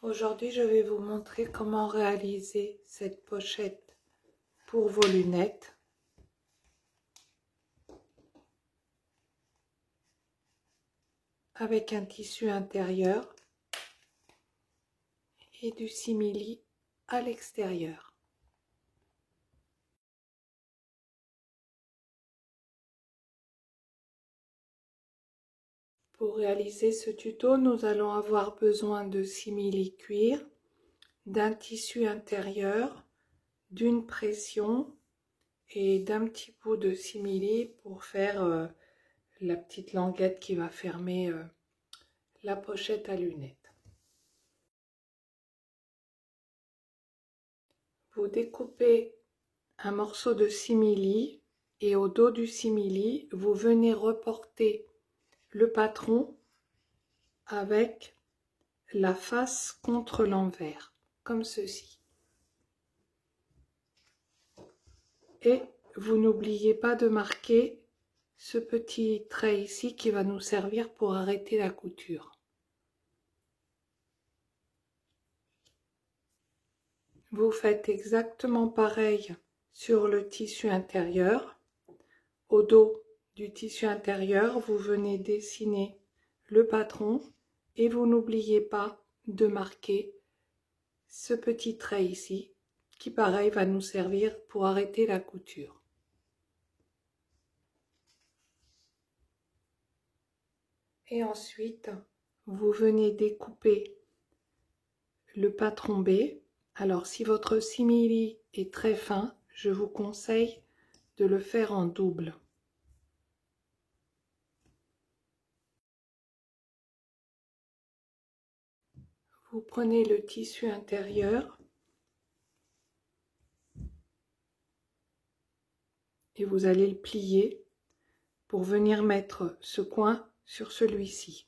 Aujourd'hui, je vais vous montrer comment réaliser cette pochette pour vos lunettes. Avec un tissu intérieur et du simili à l'extérieur. Pour réaliser ce tuto, nous allons avoir besoin de simili cuir, d'un tissu intérieur, d'une pression et d'un petit bout de simili pour faire la petite languette qui va fermer la pochette à lunettes. Vous découpez un morceau de simili et au dos du simili, vous venez reporter le patron avec la face contre l'envers, comme ceci. Et vous n'oubliez pas de marquer ce petit trait ici qui va nous servir pour arrêter la couture. Vous faites exactement pareil sur le tissu intérieur. Au dos du tissu intérieur, vous venez dessiner le patron et vous n'oubliez pas de marquer ce petit trait ici qui pareil va nous servir pour arrêter la couture. Et ensuite, vous venez découper le patron B. Alors si votre simili est très fin, je vous conseille de le faire en double. Vous prenez le tissu intérieur et vous allez le plier pour venir mettre ce coin sur celui-ci.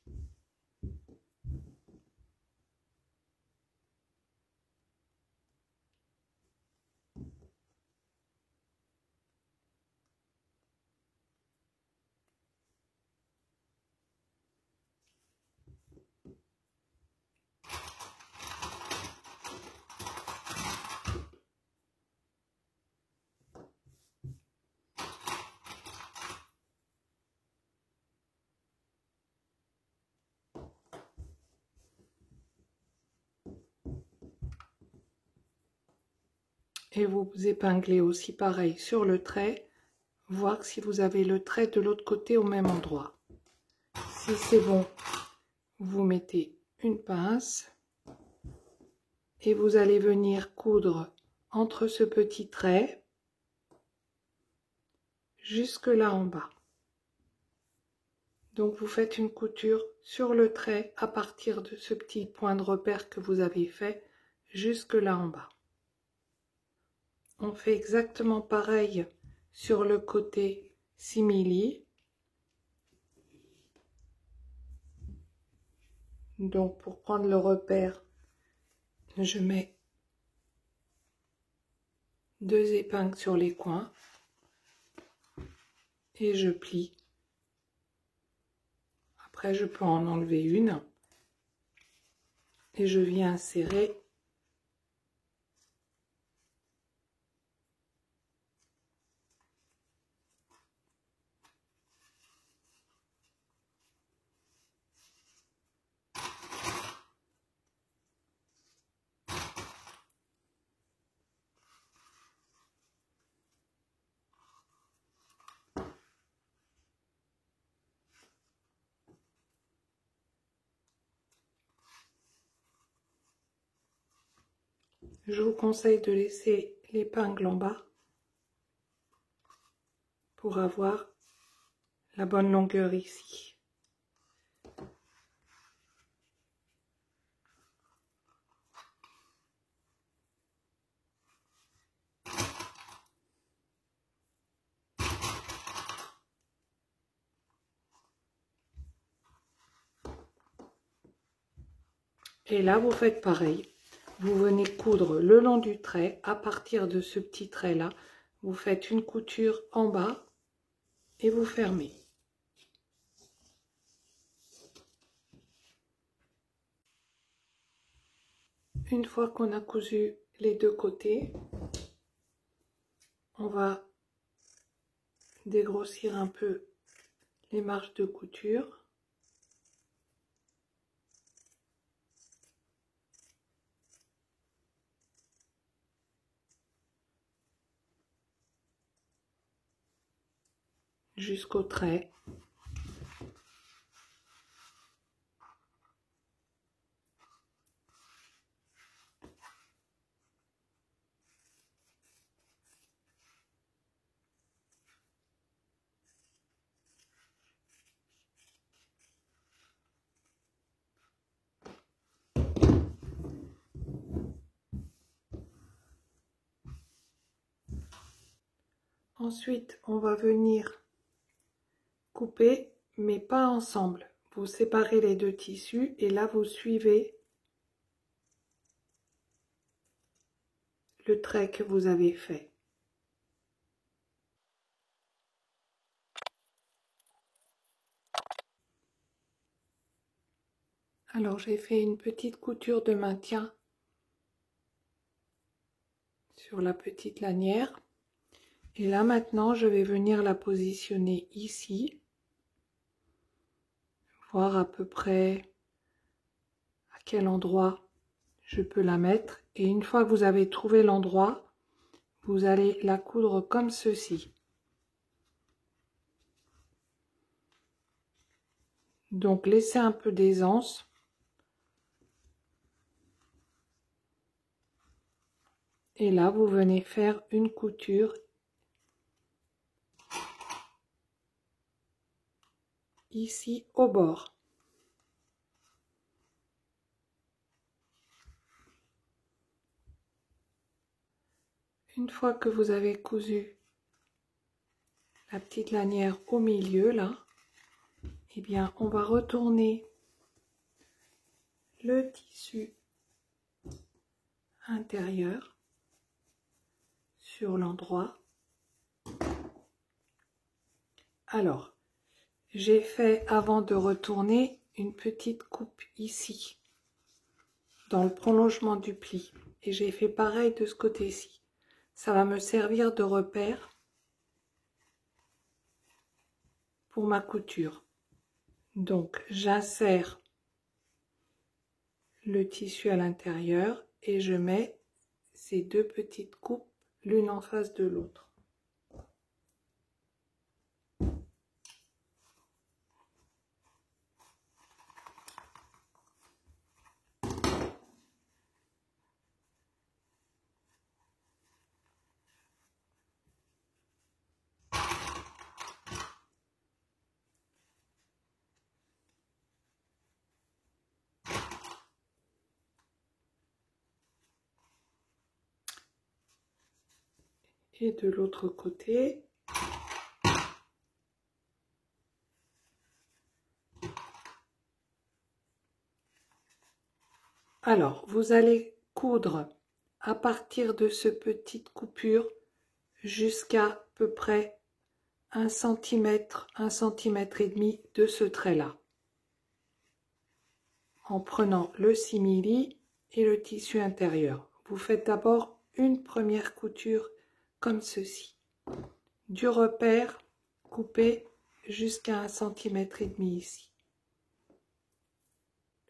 Et vous épinglez aussi pareil sur le trait, voir si vous avez le trait de l'autre côté au même endroit. Si c'est bon, vous mettez une pince et vous allez venir coudre entre ce petit trait jusque là en bas. Donc vous faites une couture sur le trait à partir de ce petit point de repère que vous avez fait jusque là en bas. On fait exactement pareil sur le côté simili. Donc pour prendre le repère, je mets 2 épingles sur les coins et je plie. Après je peux en enlever une et je viens insérer Je vous conseille de laisser l'épingle en bas pour avoir la bonne longueur ici. Et là, vous faites pareil. Vous venez coudre le long du trait. À partir de ce petit trait-là, vous faites une couture en bas et vous fermez. Une fois qu'on a cousu les deux côtés, on va dégrossir un peu les marges de couture. Jusqu'au trait. Ensuite, on va venir couper, mais pas ensemble. Vous séparez les deux tissus et là, vous suivez le trait que vous avez fait. Alors, j'ai fait une petite couture de maintien sur la petite lanière. Et là, maintenant, je vais venir la positionner ici. Voir à peu près à quel endroit je peux la mettre. Et une fois que vous avez trouvé l'endroit, vous allez la coudre comme ceci. Donc, laissez un peu d'aisance. Et là, vous venez faire une couture ici au bord. Une fois que vous avez cousu la petite lanière au milieu, là, eh bien, on va retourner le tissu intérieur sur l'endroit. Alors, j'ai fait, avant de retourner, une petite coupe ici, dans le prolongement du pli. Et j'ai fait pareil de ce côté-ci. Ça va me servir de repère pour ma couture. Donc, j'insère le tissu à l'intérieur et je mets ces deux petites coupes l'une en face de l'autre. Et de l'autre côté, alors vous allez coudre à partir de ce petite coupure jusqu'à peu près 1 cm, 1 cm et demi de ce trait là, en prenant le simili et le tissu intérieur. Vous faites d'abord une première couture comme ceci, du repère coupé jusqu'à 1 cm et demi ici.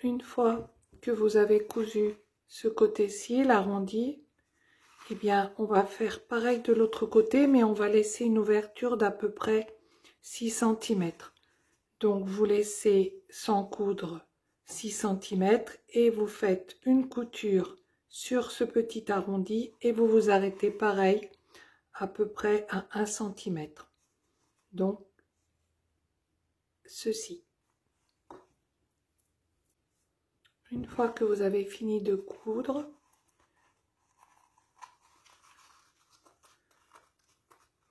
Une fois que vous avez cousu ce côté-ci, l'arrondi, eh bien on va faire pareil de l'autre côté, mais on va laisser une ouverture d'à peu près 6 cm. Donc vous laissez sans coudre 6 cm et vous faites une couture sur ce petit arrondi et vous vous arrêtez pareil à peu près à 1 cm. Donc ceci. Une fois que vous avez fini de coudre,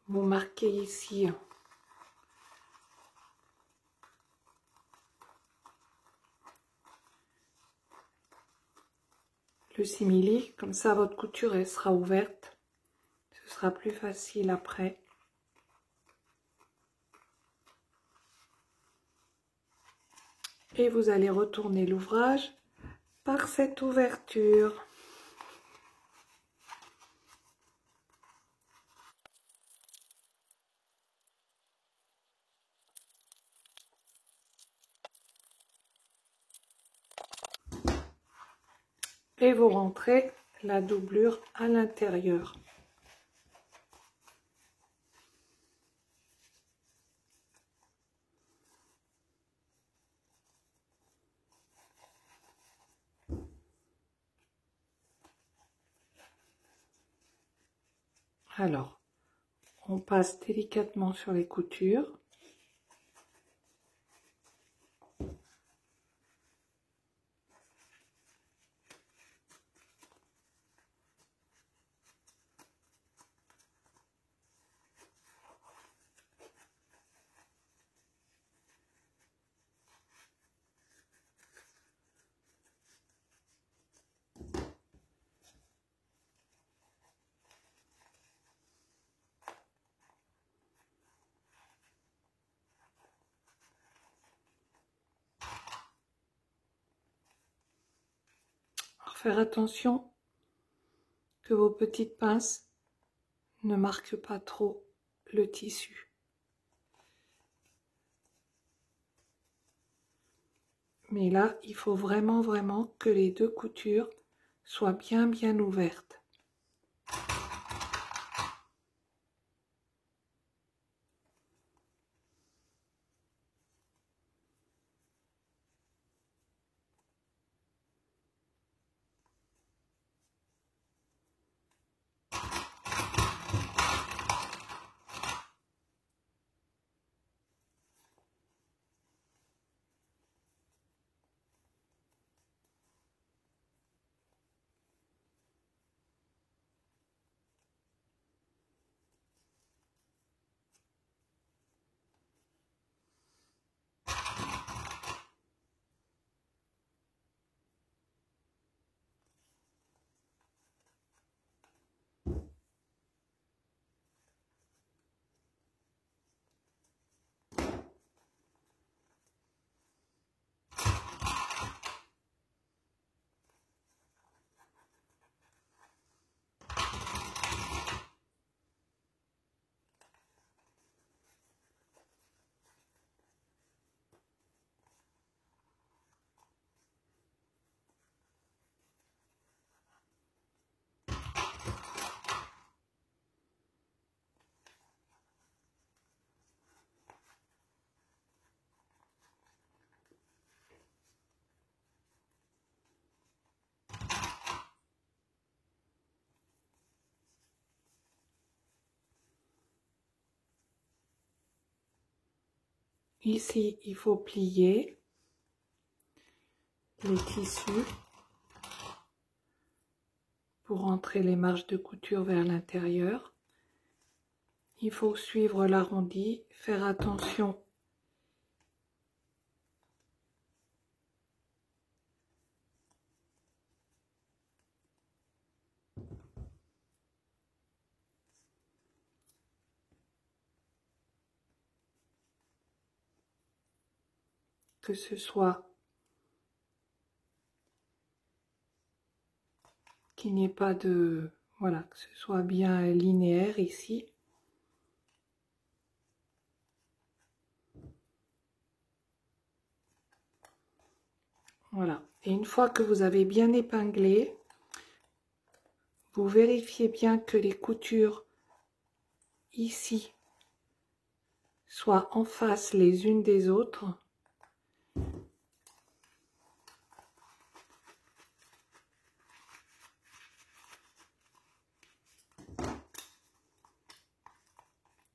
vous marquez ici le simili, comme ça votre couture elle sera ouverte, ce sera plus facile après. Et vous allez retourner l'ouvrage par cette ouverture. et vous rentrez la doublure à l'intérieur. Alors, on passe délicatement sur les coutures. Faire attention que vos petites pinces ne marquent pas trop le tissu. Mais là, il faut vraiment que les deux coutures soient bien ouvertes. Ici, il faut plier les tissus pour entrer les marges de couture vers l'intérieur. Il faut suivre l'arrondi, faire attention que ce soit qu'il n'y ait pas de... Voilà, que ce soit bien linéaire ici. Voilà. Et une fois que vous avez bien épinglé, vous vérifiez bien que les coutures ici soient en face les unes des autres.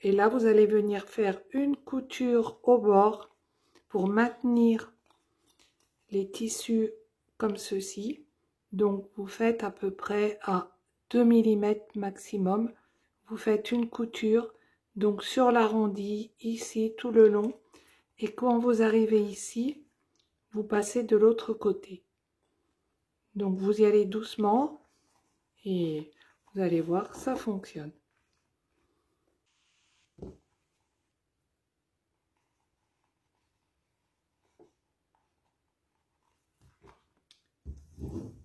Et là, vous allez venir faire une couture au bord pour maintenir les tissus comme ceci. Donc, vous faites à peu près à 2 mm maximum. Vous faites une couture, donc sur l'arrondi, ici, tout le long. Et quand vous arrivez ici, vous passez de l'autre côté. Donc, vous y allez doucement et vous allez voir, ça fonctionne.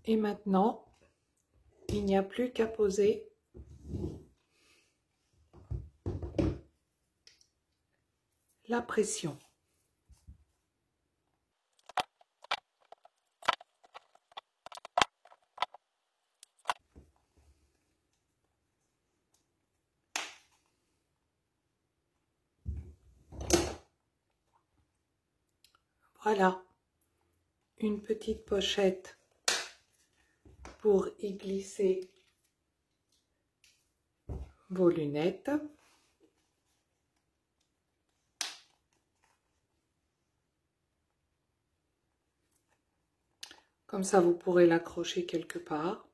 Et maintenant, il n'y a plus qu'à poser la pression. Voilà, une petite pochette pour y glisser vos lunettes. Comme ça, vous pourrez l'accrocher quelque part.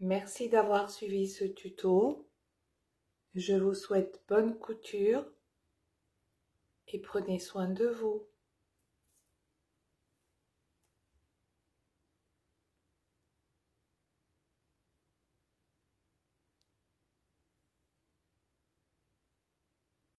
Merci d'avoir suivi ce tuto. Je vous souhaite bonne couture et prenez soin de vous.